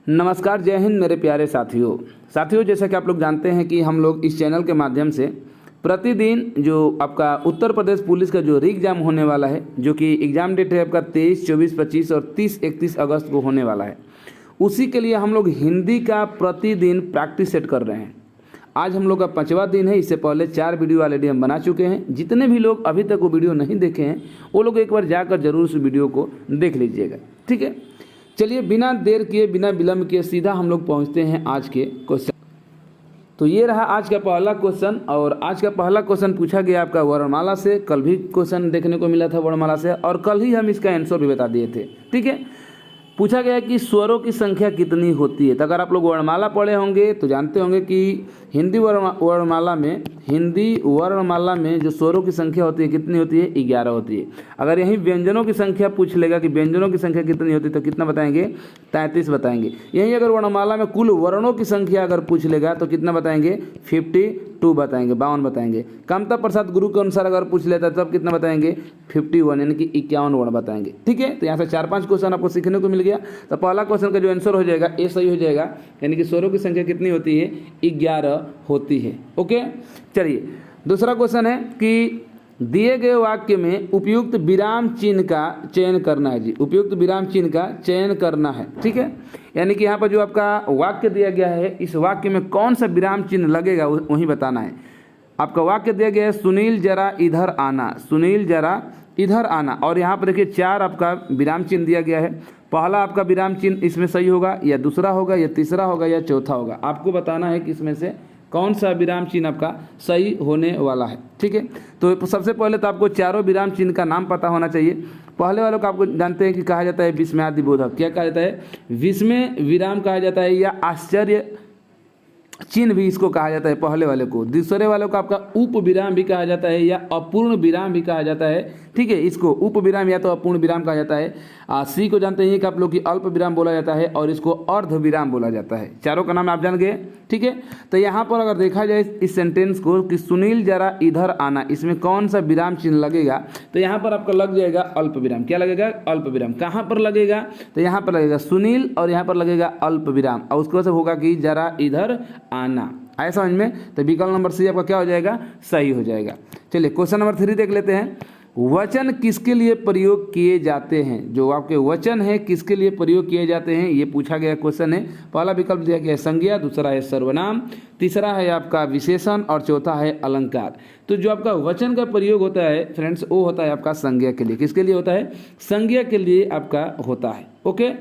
नमस्कार, जय हिंद मेरे प्यारे साथियों जैसा कि आप लोग जानते हैं कि हम लोग इस चैनल के माध्यम से प्रतिदिन जो आपका उत्तर प्रदेश पुलिस का जो री एग्ज़ाम होने वाला है, जो कि एग्ज़ाम डेट है आपका 23, 24, 25 और 30, 31 अगस्त को होने वाला है, उसी के लिए हम लोग हिंदी का प्रतिदिन प्रैक्टिस सेट कर रहे हैं। आज हम लोग का 5वां दिन है। इससे पहले 4 वीडियो ऑलरेडी हम बना चुके हैं। जितने भी लोग अभी तक वो वीडियो नहीं देखे हैं वो लोग एक बार जाकर जरूर उस वीडियो को देख लीजिएगा, ठीक है। चलिए बिना देर किए, बिना विलंब किए सीधा हम लोग पहुंचते हैं आज के क्वेश्चन। तो ये रहा आज का पहला क्वेश्चन, और आज का पहला क्वेश्चन पूछा गया आपका वर्णमाला से। कल भी क्वेश्चन देखने को मिला था वर्णमाला से, और कल ही हम इसका आंसर भी बता दिए थे, ठीक है। पूछा गया कि स्वरों की संख्या कितनी होती है। तो अगर आप लोग वर्णमाला पढ़े होंगे तो जानते होंगे कि हिंदी वर्णमाला में जो स्वरों की संख्या होती है कितनी होती है, 11 होती है। अगर यहीं व्यंजनों की संख्या पूछ लेगा कि व्यंजनों की संख्या कितनी होती है तो कितना बताएंगे, 33 बताएंगे। यहीं अगर वर्णमाला में कुल वर्णों की संख्या अगर पूछ लेगा तो कितना बताएंगे, 52 बताएंगे, 52 बताएंगे। कामता प्रसाद गुरु के अनुसार अगर पूछ लेता है तब कितना बताएंगे, 51 यानी कि 51 वर्ण बताएंगे, ठीक है। तो यहाँ से 4-5 क्वेश्चन आपको सीखने को मिल गया। तो पहला क्वेश्चन का जो आंसर हो जाएगा ए सही हो जाएगा, यानी कि स्वरों की संख्या कितनी होती है, 11 होती है, ओके। चलिए दूसरा क्वेश्चन है कि दिए गए वाक्य में उपयुक्त विराम चिन्ह का चयन करना है जी। उपयुक्त विराम चिन्ह का चयन करना है, ठीक है। यानी कि यहाँ पर जो आपका वाक्य दिया गया है, इस वाक्य में कौन सा विराम चिन्ह लगेगा वही बताना है। आपका वाक्य दिया गया है सुनील जरा इधर आना, सुनील जरा इधर आना, और यहाँ पर देखिए 4 आपका विराम चिन्ह दिया गया है। पहला आपका विराम चिन्ह इसमें सही होगा, या दूसरा होगा, या तीसरा होगा, या चौथा होगा। आपको बताना है कि इसमें से कौन सा विराम चिन्ह आपका सही होने वाला है, ठीक है। तो सबसे पहले तो आपको चारों विराम चिन्ह का नाम पता होना चाहिए। पहले वालों को आपको जानते हैं कि कहा जाता है विस्मयादिबोधक। क्या कहा जाता है, विस्मय विराम कहा जाता है, या आश्चर्य चिन्ह भी इसको कहा जाता है पहले वाले को। दूसरे वाले को आपका उप विराम भी कहा जाता है, या अपूर्ण विराम भी कहा जाता है, ठीक है। इसको उप विराम या तो अपूर्ण विराम कहा जाता है। सी को जानते हैं कि आप लोग की अल्प विराम बोला जाता है, और इसको अर्ध विराम बोला जाता है। चारों का नाम आप जान गए, ठीक है। तो यहाँ पर अगर देखा जाए इस सेंटेंस को कि सुनील जरा इधर आना, इसमें कौन सा विराम चिन्ह लगेगा, तो यहाँ पर आपका लग जाएगा अल्प विराम। क्या लगेगा, अल्प विराम। कहाँ पर लगेगा, तो यहाँ पर लगेगा सुनील, और यहाँ पर लगेगा अल्प विराम, और उसके बाद होगा कि जरा इधर आना। आया समझ में। तो विकल्प नंबर सी आपका क्या हो जाएगा, सही हो जाएगा। चलिए क्वेश्चन नंबर 3 देख लेते हैं। वचन किसके लिए प्रयोग किए जाते हैं। जो आपके वचन है किसके लिए प्रयोग किए जाते हैं, ये पूछा गया क्वेश्चन है। पहला विकल्प दिया गया है संज्ञा, दूसरा है सर्वनाम, तीसरा है आपका विशेषण, और चौथा है अलंकार। तो जो आपका वचन का प्रयोग होता है फ्रेंड्स, वो होता है आपका संज्ञा के लिए। किसके लिए होता है, संज्ञा के लिए आपका होता है, ओके।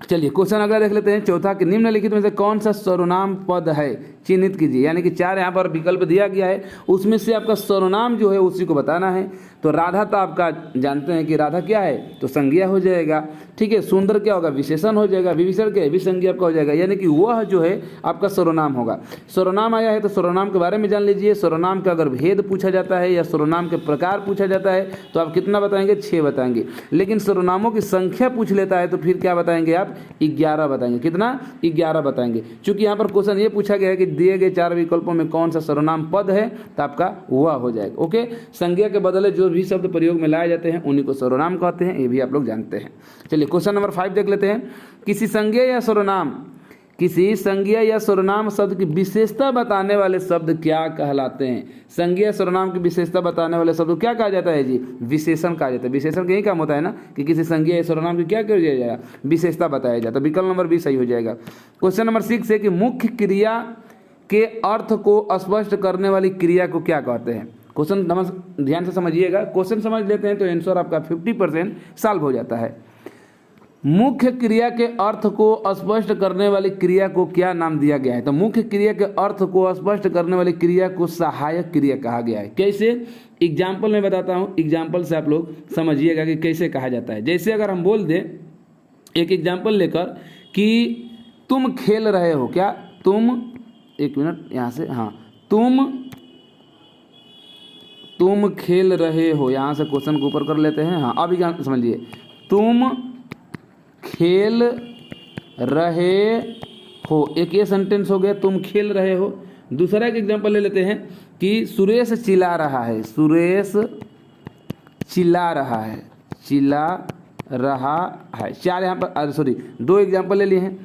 चलिए क्वेश्चन अगला देख लेते हैं। चौथा कि निम्नलिखित में से कौन सा सर्वनाम पद है, चिन्हित कीजिए। यानी कि 4 यहाँ पर विकल्प दिया गया है, उसमें से आपका सर्वनाम जो है उसी को बताना है। तो राधा तो आपका जानते हैं कि राधा क्या है, तो संज्ञा हो जाएगा, ठीक है। सुंदर क्या होगा, विशेषण हो जाएगा। विभीषण क्या है, विसंज्ञा आपका हो जाएगा, यानी कि वह जो है आपका सर्वनाम होगा। सर्वनाम आया है तो सर्वनाम के बारे में जान लीजिए। सर्वनाम का अगर भेद पूछा जाता है या सर्वनाम के प्रकार पूछा जाता है तो आप कितना बताएंगे, 6 बताएंगे। लेकिन सर्वनामों की संख्या पूछ लेता है तो फिर क्या बताएंगे आप, 11 बताएंगे। कितना, 11 बताएंगे। चूंकि यहाँ पर क्वेश्चन ये पूछा गया है कि दिए गए 4 विकल्पों में कौन सा सर्वनाम पद है, तो आपका वह हो जाएगा, ओके। संज्ञा के बदले जो भी शब्द प्रयोग में लाए जाते हैं उन्हीं को सर्वनाम कहते हैं, ये भी आप लोग जानते हैं। चलिए क्वेश्चन नंबर 5 देख लेते हैं। किसी संज्ञा या सर्वनाम शब्द की विशेषता बताने वाले शब्द क्या कहलाते हैं। संज्ञा सर्वनाम की विशेषता बताने वाले शब्द क्या कहा जाता है जी, विशेषण कहा जाता है। विशेषण का यही काम होता है ना कि किसी संज्ञा या सर्वनाम की क्या किया जाएगा, विशेषता बताया जाता है। विकल्प नंबर बी सही हो जाएगा। क्वेश्चन नंबर 6 है कि मुख्य क्रिया के अर्थ को स्पष्ट करने वाली क्रिया को क्या कहते हैं। क्वेश्चन ध्यान से समझिएगा। क्वेश्चन समझ लेते हैं तो आंसर आपका 50% सॉल्व हो जाता है। मुख्य क्रिया के अर्थ को स्पष्ट करने वाली क्रिया को क्या नाम दिया गया है। तो मुख्य क्रिया के अर्थ को स्पष्ट करने वाली क्रिया को सहायक क्रिया कहा गया है। कैसे, एग्जाम्पल में बताता हूँ, एग्जाम्पल से आप लोग समझिएगा कि कैसे कहा जाता है। जैसे अगर हम बोल दें एक एग्जाम्पल लेकर कि तुम खेल रहे हो, क्या तुम, एक मिनट यहाँ से, हाँ, तुम खेल रहे हो, यहाँ से क्वेश्चन को ऊपर कर लेते हैं। हाँ अब एग्जाम्पल समझिए, तुम खेल रहे हो, एक ये सेंटेंस हो गया, तुम खेल रहे हो। दूसरा एक एग्जांपल ले लेते हैं कि सुरेश चिल्ला रहा है, सुरेश चिल्ला रहा है, चिल्ला रहा है। 4 यहाँ पर, सॉरी 2 एग्जाम्पल ले लिए हैं।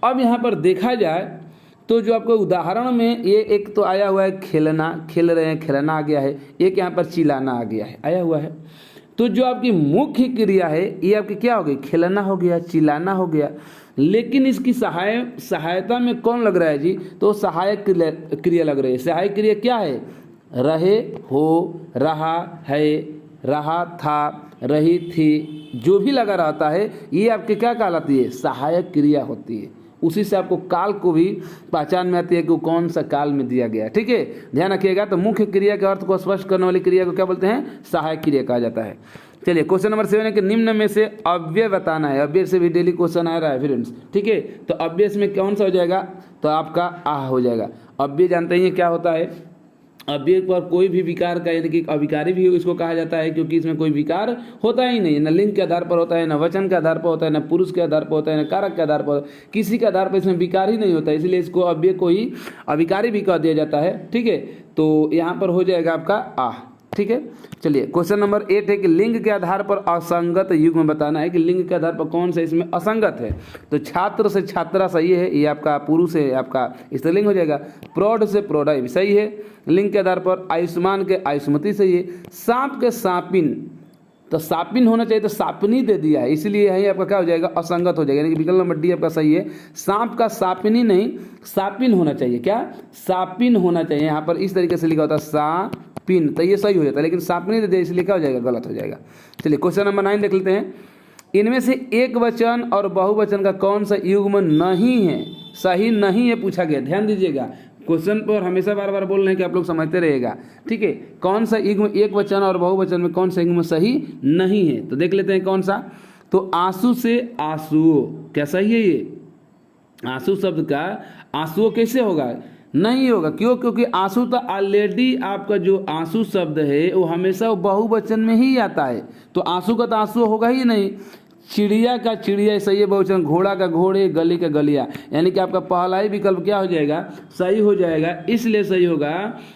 अब यहाँ पर देखा जाए तो जो आपको उदाहरण में ये एक तो आया हुआ है खेलना, खेल रहे हैं, खेलना आ गया है। एक यहाँ पर चिल्लाना आ गया है, आया हुआ है। तो जो आपकी मुख्य क्रिया है ये आपकी क्या हो गई, खेलना हो गया, चिल्लाना हो गया। लेकिन इसकी सहायता में कौन लग रहा है जी, तो सहायक क्रिया लग रही है। सहायक क्रिया क्या है, रहे, हो, रहा है, रहा था, रही थी, जो भी लगा रहता है ये आपके क्या कहलाती है, सहायक क्रिया होती है। उसी से आपको काल को भी पहचान में आती है कि वो कौन सा काल में दिया गया है। ठीक है, ध्यान रखिएगा। तो मुख्य क्रिया के अर्थ को स्पष्ट करने वाली क्रिया को क्या बोलते हैं, सहायक क्रिया कहा जाता है। चलिए क्वेश्चन नंबर 7 है कि निम्न में से अव्यय बताना है। अव्यय से भी डेली क्वेश्चन आ रहा है फ्रेंड्स। ठीक है, तो अव्यय में कौन सा हो जाएगा, तो आपका आह हो जाएगा। अव्यय जानते ही क्या होता है, अव्यय पर कोई भी विकार का, यानी कि अविकारी भी इसको कहा जाता है, क्योंकि इसमें कोई विकार होता ही नहीं, न लिंग के आधार पर होता है, न वचन के आधार पर होता है, न पुरुष के आधार पर होता है, न कारक के आधार पर, किसी के आधार पर इसमें विकार ही नहीं होता है, इसलिए इसको अव्यय को ही अविकारी भी कह दिया जाता है। ठीक है, तो यहाँ पर हो जाएगा आपका आह। ठीक है, चलिए क्वेश्चन नंबर 8 है कि लिंग के आधार पर असंगत युग्म बताना है कि लिंग के आधार पर कौन सा इसमें असंगत है। तो छात्र से छात्रा सही है, ये आपका पुरुष है, आपका स्त्रीलिंग हो जाएगा। प्रौढ़ से प्रौढ़ा भी सही है लिंग के आधार पर। आयुष्मान के आयुष्मती सही है। सांप के सांपिन, तो सापिन होना चाहिए, तो सापिनी दे दिया है, इसलिए यही आपका क्या हो जाएगा, असंगत हो जाएगा, यानी कि विकल्प नंबर डी आपका सही है। सांप का सापिनी नहीं, सापिन होना चाहिए। क्या, सापिन होना चाहिए। यहाँ पर इस तरीके से लिखा होता है सापिन, तो ये सही हो जाता है, लेकिन सापिनी दे दिया इसलिए क्या हो जाएगा, गलत हो जाएगा। चलिए क्वेश्चन नंबर 9 देख लेते हैं। इनमें से एक वचन और बहुवचन का कौन सा युग्म नहीं है, सही नहीं है पूछा गया। ध्यान दीजिएगा, क्वेश्चन पर हमेशा बार बार बोल रहे हैं कि आप लोग समझते रहिएगा। ठीक है, कौन सा युग्म एक वचन और बहुवचन में कौन सा युग्म सही नहीं है, तो देख लेते हैं कौन सा। तो आंसू से आंसुओं, क्या सही है ये, आंसू शब्द का आंसुओं कैसे होगा, नहीं होगा। क्यों, क्योंकि आंसू तो ऑलरेडी आपका जो आंसू शब्द है वो हमेशा बहुवचन में ही आता है, तो आंसू का तो आंसू होगा ही नहीं। चिड़िया का चिड़िया सही है बहुवचन, घोड़ा का घोड़े, गली का गलिया, यानी कि आपका पहला ही विकल्प क्या हो जाएगा, सही हो जाएगा। इसलिए सही होगा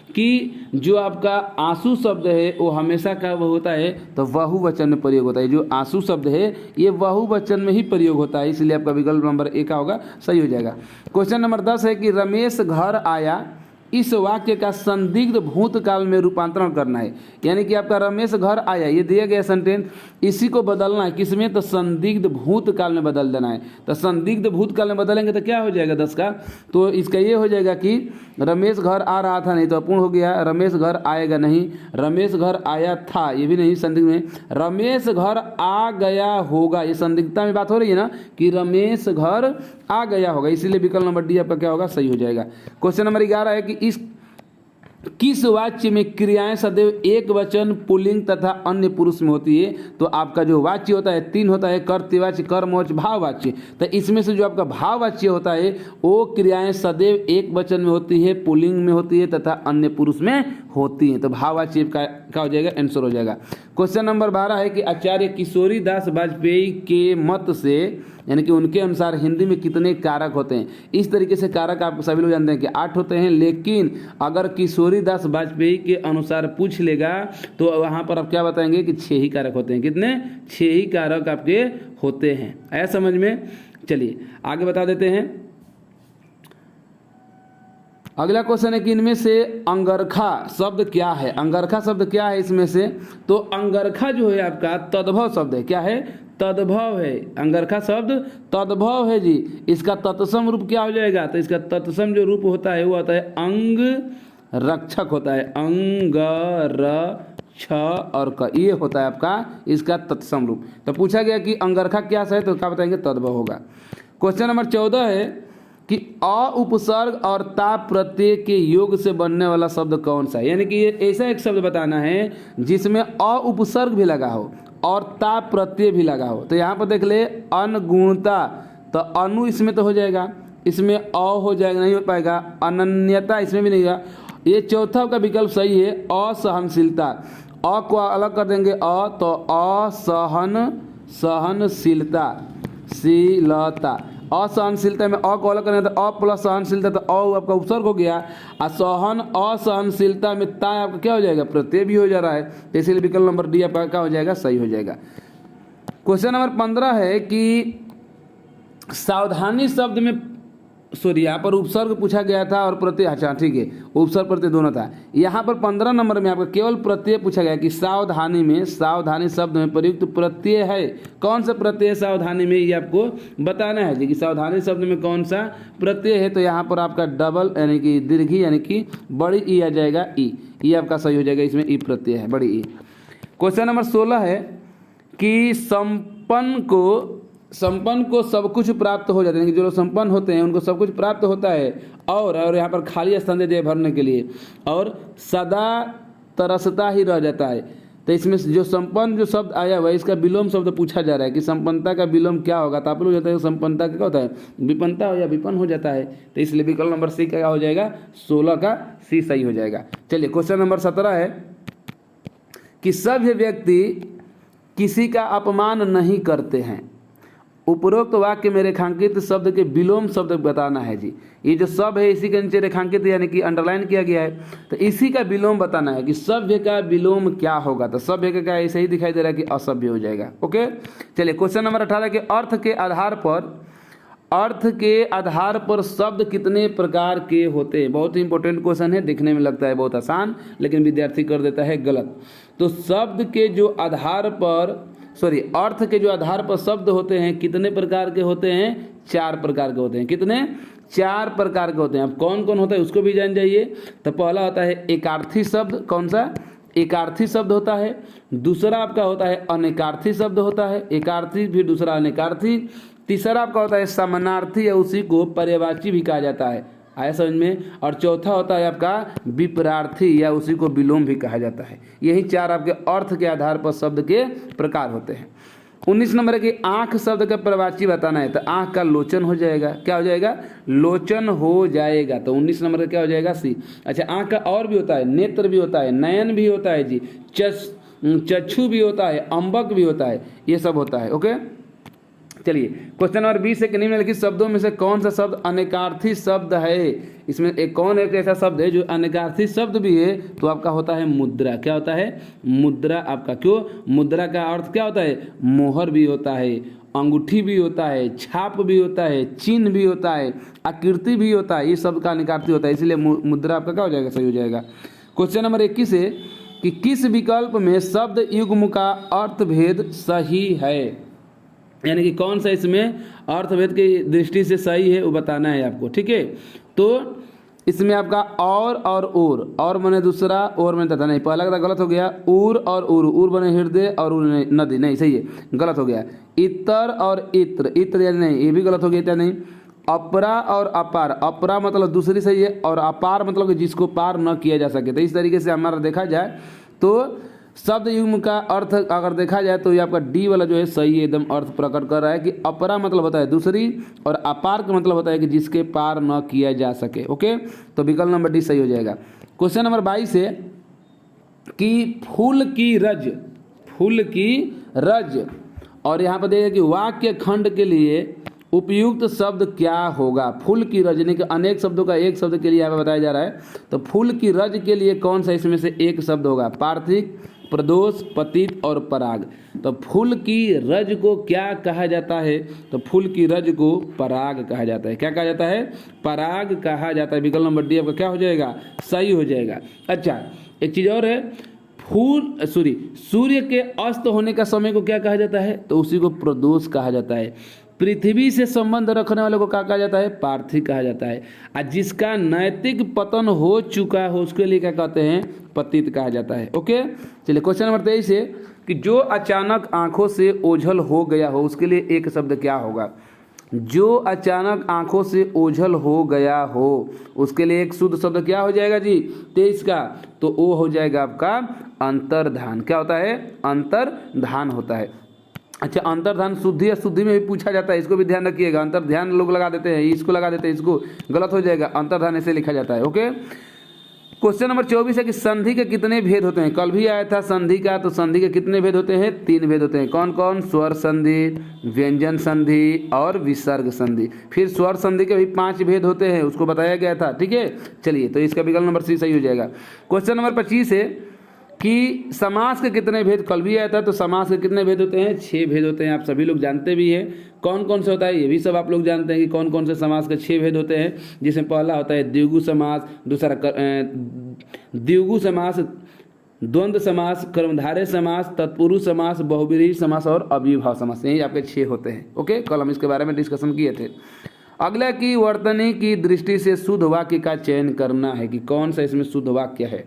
कि जो आपका आंसू शब्द है वो हमेशा का वो होता है तो बहुवचन में प्रयोग होता है। जो आंसू शब्द है ये बहुवचन में ही प्रयोग होता है, इसलिए आपका विकल्प नंबर ए का होगा, सही हो जाएगा। क्वेश्चन नंबर 10 है कि रमेश घर आया, इस वाक्य का संदिग्ध भूतकाल में रूपांतरण करना है। यानी कि आपका रमेश घर आया, ये दिया गया सेंटेंस, इसी को बदलना है किसमें, तो संदिग्ध भूतकाल में बदल देना है। तो संदिग्ध भूतकाल में बदलेंगे तो क्या हो जाएगा 10 का, तो इसका ये हो जाएगा कि रमेश घर आ रहा था, नहीं तो अपूर्ण हो गया। रमेश घर आएगा नहीं, रमेश घर आया था, ये भी नहीं संदिग्ध में। रमेश घर आ गया होगा, ये संदिग्धता में बात हो रही है ना कि रमेश घर आ गया होगा, इसीलिए विकल्प नंबर डी आपका क्या होगा, सही हो जाएगा। क्वेश्चन नंबर 11 है कि इस किस वाच्य में क्रियाएं सदैव एक वचन पुल्लिंग तथा अन्य पुरुष में होती है। तो आपका जो वाच्य होता है 3 होता है, कर्तृवाच्य, कर्मवाच्य, भाववाच्य। तो इसमें से जो आपका भाववाच्य होता है वो क्रियाएं सदैव एक वचन में होती है, पुल्लिंग में होती है तथा अन्य पुरुष में होती है। तो भाववाच्य का क्या हो जाएगा, आंसर हो जाएगा। क्वेश्चन नंबर 12 है कि आचार्य किशोरी दास वाजपेयी के मत से, यानी कि उनके अनुसार हिंदी में कितने कारक होते हैं। इस तरीके से कारक आप सभी लोग जानते हैं कि 8 होते हैं, लेकिन अगर किशोरी दास वाजपेयी के अनुसार पूछ लेगा तो वहाँ पर आप क्या बताएंगे कि 6 ही कारक होते हैं। कितने, 6 ही कारक आपके होते हैं। आया समझ में। चलिए आगे बता देते हैं। अगला क्वेश्चन है कि इनमें से अंगरखा शब्द क्या है। अंगरखा शब्द क्या है इसमें से, तो अंगरखा जो है आपका तद्भव शब्द है। क्या है, तद्भव है। अंगरखा शब्द तद्भव है जी। इसका तत्सम रूप क्या हो जाएगा, तो इसका तत्सम जो रूप होता है वो होता है अंग रक्षक होता है, अंग र छ और क, ये होता है आपका इसका तत्सम रूप। तो पूछा गया कि अंगरखा क्या है, तो क्या बताएंगे, तद्भव होगा। क्वेश्चन नंबर 14 है कि अ उपसर्ग और ता प्रत्यय के योग से बनने वाला शब्द कौन सा है। यानी कि ये ऐसा एक शब्द बताना है जिसमें अ उपसर्ग भी लगा हो और ता प्रत्यय भी लगा हो। तो यहाँ पर देख ले, अनगुणता, तो अनु इसमें तो हो जाएगा, इसमें अ हो जाएगा, नहीं हो पाएगा। अनन्यता इसमें भी नहीं होगा। ये चौथा का विकल्प सही है, असहनशीलता। अ को अलग कर देंगे, अ तो सहनशीलता, शीलता। असहनशीलता में अ को अलग करना, तो अ प्लस सहनशीलता, तो अ आपका उपसर्ग हो गया। और सहन असहनशीलता में ता आपका क्या हो जाएगा, प्रत्यय भी हो जा रहा है, तो इसलिए विकल्प नंबर डी आपका क्या हो जाएगा, सही हो जाएगा। क्वेश्चन नंबर 15 है कि सावधानी शब्द में यहाँ पर उपसर्ग पूछा गया था और प्रत्यय, अच्छा ठीक है, उपसर्ग प्रत्यय दोनों था। यहाँ पर 15 नंबर में आपका केवल प्रत्यय पूछा गया कि सावधानी में, सावधानी शब्द में प्रयुक्त प्रत्यय है, कौन सा प्रत्यय सावधानी में, ये आपको बताना है जी कि सावधानी शब्द में कौन सा प्रत्यय है। तो यहाँ पर आपका डबल यानी कि दीर्घी यानी कि बड़ी ई आ जाएगा, ई, ये आपका सही हो जाएगा, इसमें ई प्रत्यय है, बड़ी ई। क्वेश्चन नंबर 16 है कि संपन्न को सब कुछ प्राप्त हो जाता है, जो लोग संपन्न होते हैं उनको सब कुछ प्राप्त होता है, और यहाँ पर खाली स्थान दे दिया भरने के लिए, और सदा तरसता ही रह जाता है। तो इसमें जो संपन्न जो शब्द आया हुआ है इसका विलोम शब्द पूछा जा रहा है कि संपन्नता का विलोम क्या होगा। तो आप लोग जाता है संपन्नता का क्या होता है, विपन्नता या विपन्न हो जाता है। तो इसलिए विकल्प नंबर सी क्या हो जाएगा, 16 का सी सही हो जाएगा। चलिए क्वेश्चन नंबर 17 है कि सभ्य व्यक्ति किसी का अपमान नहीं करते हैं। उपरोक्त वाक्य में रेखांकित शब्द के विलोम शब्द बताना है जी। ये जो सब है इसी के नीचे रेखांकित यानी कि अंडरलाइन किया गया है, तो इसी का विलोम बताना है कि सभ्य का विलोम क्या होगा। तो सभ्य का क्या ऐसे ही दिखाई दे रहा है कि असभ्य हो जाएगा। ओके, चलिए क्वेश्चन नंबर 18 के अर्थ के आधार पर शब्द कितने प्रकार के होते हैं। बहुत ही इंपॉर्टेंट क्वेश्चन है, दिखने में लगता है बहुत आसान, लेकिन विद्यार्थी कर देता है गलत। तो शब्द के जो आधार पर अर्थ के जो आधार पर शब्द होते हैं कितने प्रकार के होते हैं, 4 प्रकार के होते हैं। कितने, 4 प्रकार के होते हैं। अब कौन कौन होता है उसको भी जान जाइए। तो पहला होता है एकार्थी शब्द, कौन सा, एकार्थी शब्द होता है। दूसरा आपका होता है अनेकार्थी शब्द होता है, एकार्थी फिर दूसरा अनेकार्थी। तीसरा आपका होता है समानार्थी या उसी को पर्यायवाची भी कहा जाता है, आया समझ में। और चौथा होता है आपका विपरार्थी या उसी को विलोम भी कहा जाता है। यही 4 आपके अर्थ के आधार पर शब्द के प्रकार होते हैं। 19 नंबर के आंख शब्द का पर्यायवाची बताना है। तो आंख का लोचन हो जाएगा, क्या हो जाएगा, लोचन हो जाएगा। तो 19 नंबर का क्या हो जाएगा, सी। अच्छा, आंख का और भी होता है, नेत्र भी होता है, नयन भी होता है जी, चक्षु भी होता है, अंबक भी होता है, ये सब होता है। ओके, चलिए क्वेश्चन नंबर 20 है कि निम्नलिखित शब्दों में से कौन सा शब्द अनेकार्थी शब्द है। इसमें एक ऐसा शब्द है जो अनेकार्थी शब्द भी है। तो आपका होता है मुद्रा। क्या होता है, मुद्रा आपका। क्यों, मुद्रा का अर्थ क्या होता है, मोहर भी होता है, अंगूठी भी होता है, छाप भी होता है, चिन्ह भी होता है, आकृति भी होता है, ये सब का अनेकार्थी होता है। इसलिए मुद्रा आपका क्या हो जाएगा, सही हो जाएगा। क्वेश्चन नंबर 21 है कि किस विकल्प में शब्द युग्म का अर्थभेद सही है, यानी कि कौन सा इसमें अर्थभेद की दृष्टि से सही है वो बताना है आपको। ठीक है, तो इसमें आपका और बने दूसरा, और बने तथा, नहीं पहला का गलत हो गया। उर बने हृदय और उर नदी, नहीं सही है, गलत हो गया। इतर और इत्र यानी नहीं, ये भी गलत हो गया, क्या नहीं। अपरा और अपार, अपरा मतलब दूसरी सही है, और अपार मतलब कि जिसको पार न किया जा सके। तो इस तरीके से हमारा देखा जाए तो शब्द युग्म का अर्थ अगर देखा जाए तो ये आपका डी वाला जो है सही एकदम अर्थ प्रकट कर रहा है कि अपरा मतलब होता है दूसरी, और अपार का मतलब होता है कि जिसके पार न किया जा सके। ओके, तो विकल्प नंबर डी सही हो जाएगा। क्वेश्चन नंबर 22 है कि फूल की रज, और यहाँ पर देखिए कि वाक्य खंड के लिए उपयुक्त शब्द क्या होगा। फूल की रज यानी कि अनेक शब्दों का एक शब्द के लिए यहाँ पे बताया जा रहा है। तो फूल की रज के लिए कौन सा इसमें से एक शब्द होगा, पार्थिक, प्रदोष, पतित और पराग। तो फूल की रज को क्या कहा जाता है, तो फूल की रज को पराग कहा जाता है। क्या कहा जाता है, पराग कहा जाता है। विकल्प नंबर डी आपका क्या हो जाएगा, सही हो जाएगा। अच्छा, एक चीज और है, सूर्य के अस्त होने का समय को क्या कहा जाता है, तो उसी को प्रदोष कहा जाता है। पृथ्वी से संबंध रखने वाले को क्या कहा जाता है, पार्थिव कहा जाता है। और जिसका नैतिक पतन हो चुका हो उसके लिए क्या कहते हैं, पतित कहा जाता है। ओके, चलिए क्वेश्चन नंबर 23 है कि जो अचानक आंखों से ओझल हो गया हो उसके लिए एक शब्द क्या होगा। जो अचानक आंखों से ओझल हो गया हो उसके लिए एक शुद्ध शब्द क्या हो जाएगा जी, 23 का, तो वो हो जाएगा आपका अंतर्धान। क्या होता है, अंतर्धान होता है। अच्छा, अंतर्धान शुद्धि या शुद्धि में भी पूछा जाता है, इसको भी ध्यान रखिएगा। अंतर्ध्यान लोग लगा देते हैं, इसको लगा देते हैं, इसको गलत हो जाएगा, अंतर्धान ऐसे लिखा जाता है। ओके, क्वेश्चन नंबर 24 है कि संधि के कितने भेद होते हैं। कल भी आया था संधि का, तो संधि के कितने भेद होते हैं, 3 भेद होते हैं। कौन कौन, स्वर संधि, व्यंजन संधि और विसर्ग संधि। फिर स्वर संधि के भी 5 भेद होते हैं, उसको बताया गया था। ठीक है, चलिए, तो इसका विकल्प नंबर सी सही हो जाएगा। क्वेश्चन नंबर 25 है कि समास के कितने भेद, कल भी आया था। तो समास के कितने भेद होते हैं? 6 भेद होते हैं। आप सभी लोग जानते भी हैं। कौन कौन से होता है ये भी सब आप लोग जानते हैं कि कौन कौन से समास के 6 भेद होते हैं, जिसमें पहला होता है द्विगु समास, दूसरा द्विगु समास, द्वंद्व समास, कर्मधारय समास, तत्पुरुष समास, बहुव्रीहि समास और अव्ययीभाव समास। यही आपके 6 होते हैं। ओके, कल हम इसके बारे में डिस्कशन किए थे। अगला की वर्तनी की दृष्टि से शुद्ध वाक्य का चयन करना है कि कौन सा इसमें शुद्ध वाक्य है।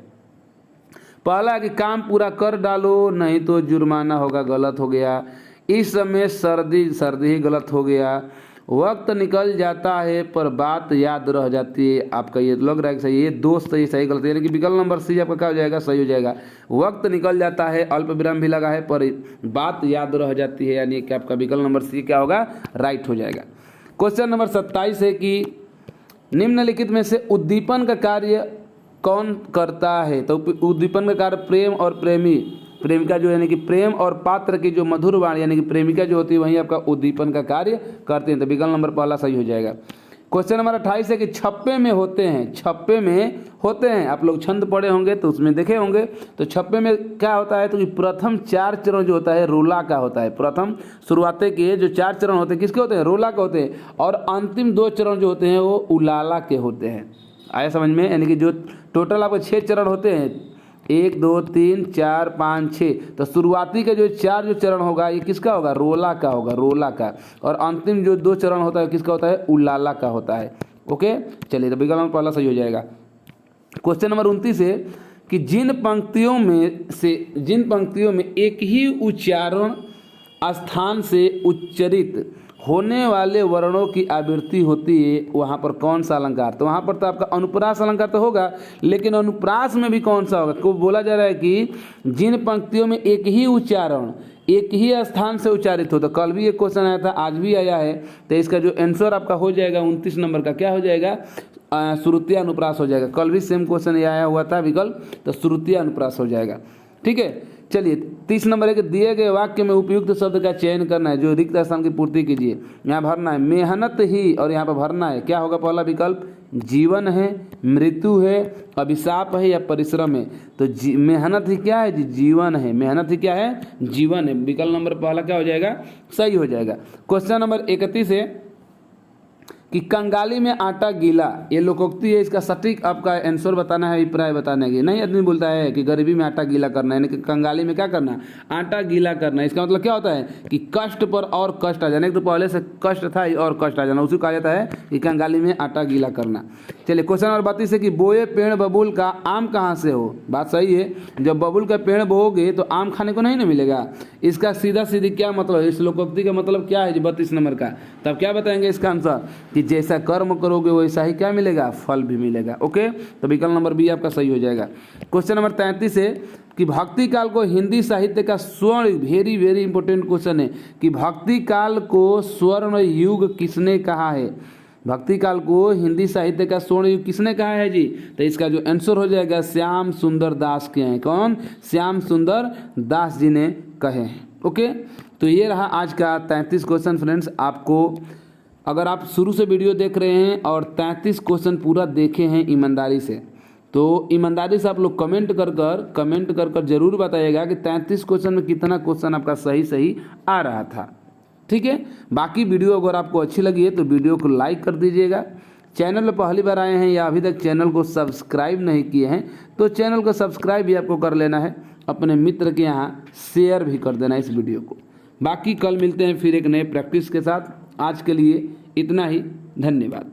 पहला कि काम पूरा कर डालो नहीं तो जुर्माना होगा, गलत हो गया। इस समय सर्दी ही गलत हो गया। वक्त निकल जाता है पर बात याद रह जाती है, आपका ये लग रहा है कि सही, ये दोस्त सही गलत, यानी कि विकल्प नंबर सी आपका क्या हो जाएगा? सही हो जाएगा। वक्त निकल जाता है, अल्प विराम भी लगा है, पर बात याद रह जाती है, यानी कि आपका विकल्प नंबर सी क्या होगा? राइट हो जाएगा। क्वेश्चन नंबर 27 है कि निम्नलिखित में से उद्दीपन का कार्य कौन करता है? तो उद्दीपन का कार्य प्रेम और प्रेमिका जो यानी कि प्रेम और पात्र की जो मधुर वाणी यानी कि प्रेमिका जो होती है वही आपका उद्दीपन का कार्य करते हैं। तो विकल्प नंबर पहला सही हो जाएगा। क्वेश्चन नंबर 28 है कि छप्पे में होते हैं। आप लोग छंद पढ़े होंगे तो उसमें देखे होंगे। तो छप्पे में क्या होता है? तो कि प्रथम 4 चरण जो होता है रोला का होता है। प्रथम शुरुआते के जो 4 चरण होते हैं किसके होते हैं? रोला के होते हैं। और अंतिम 2 चरण जो होते हैं वो उलाला के होते हैं। आया समझ में? यानी कि जो टोटल आपके 6 चरण होते हैं, 1 2 3 4 5 6, तो शुरुआती का जो 4 चरण होगा ये किसका होगा? रोला का होगा, रोला का। और अंतिम जो 2 चरण होता है किसका होता है? उलाला का होता है। ओके, चलिए, तो विकल्प नंबर पहला सही हो जाएगा। क्वेश्चन नंबर 29 है कि जिन पंक्तियों में एक ही उच्चारण स्थान से उच्चरित होने वाले वर्णों की आवृत्ति होती है वहाँ पर कौन सा अलंकार? तो वहाँ पर तो आपका अनुप्रास अलंकार तो होगा, लेकिन अनुप्रास में भी कौन सा होगा? को बोला जा रहा है कि जिन पंक्तियों में एक ही उच्चारण एक ही स्थान से उच्चारित हो। तो कल भी एक क्वेश्चन आया था, आज भी आया है। तो इसका जो आंसर आपका हो जाएगा 29 नंबर का क्या हो जाएगा? श्रुति अनुप्रास हो जाएगा। कल भी सेम क्वेश्चन आया हुआ था विकल्प, तो श्रुति अनुप्रास हो जाएगा। ठीक है, चलिए 30 नंबर है कि दिए गए वाक्य में उपयुक्त शब्द का चयन करना है, जो रिक्त स्थान की पूर्ति कीजिए। यहाँ भरना है मेहनत ही, और यहाँ पर भरना है क्या होगा? पहला विकल्प जीवन है, मृत्यु है, अभिशाप है या परिश्रम है। तो मेहनत ही क्या है? जीवन है। मेहनत ही क्या है? जीवन है। विकल्प नंबर पहला क्या हो जाएगा? सही हो जाएगा। क्वेश्चन नंबर 31 है कि कंगाली में आटा गीला, ये लोकोक्ति है। इसका सटीक आपका आंसर बताना है, अभिप्राय बताना है। नहीं आदमी बोलता है कि गरीबी में आटा गीला करना है, यानी कि कंगाली में क्या करना है? आटा गीला करना है। इसका मतलब क्या होता है कि कष्ट पर और कष्ट आ जाना। तो पहले से कष्ट था और कष्ट आ जाना, उसी को कहा जाता है कि कंगाली में आटा गीला करना। चलिए क्वेश्चन नंबर 32 है कि बोए पेड़ बबूल का आम कहाँ से हो? बात सही है, जब बबूल का पेड़ बोओगे तो आम खाने को नहीं ना मिलेगा। इसका सीधा सीधी क्या मतलब है? इस लोकोक्ति का मतलब क्या है? 32 नंबर का तब क्या बताएंगे इसका आंसर कि जैसा कर्म करोगे वैसा ही क्या मिलेगा? फल भी मिलेगा। ओके, तो विकल्प नंबर बी आपका सही हो जाएगा। क्वेश्चन नंबर 33 है कि भक्ति काल को हिंदी साहित्य का स्वर्ण, वेरी वेरी इंपॉर्टेंट क्वेश्चन है कि भक्ति काल को स्वर्ण युग किसने कहा है? भक्ति काल को हिंदी साहित्य का स्वर्ण युग किसने कहा है जी? तो इसका जो आंसर हो जाएगा श्याम सुंदर दास के हैं। कौन? श्याम सुंदर दास जी ने कहे हैं। ओके, तो ये रहा आज का 33 क्वेश्चन फ्रेंड्स। आपको अगर आप शुरू से वीडियो देख रहे हैं और 33 क्वेश्चन पूरा देखे हैं ईमानदारी से, तो ईमानदारी से आप लोग कमेंट कर जरूर बताइएगा कि 33 क्वेश्चन में कितना क्वेश्चन आपका सही आ रहा था। ठीक है, बाकी वीडियो अगर आपको अच्छी लगी है तो वीडियो को लाइक कर दीजिएगा। चैनल पर पहली बार आए हैं या अभी तक चैनल को सब्सक्राइब नहीं किए हैं तो चैनल को सब्सक्राइब भी आपको कर लेना है। अपने मित्र के यहाँ शेयर भी कर देना इस वीडियो को। बाकी कल मिलते हैं फिर एक नए प्रैक्टिस के साथ। आज के लिए इतना ही, धन्यवाद।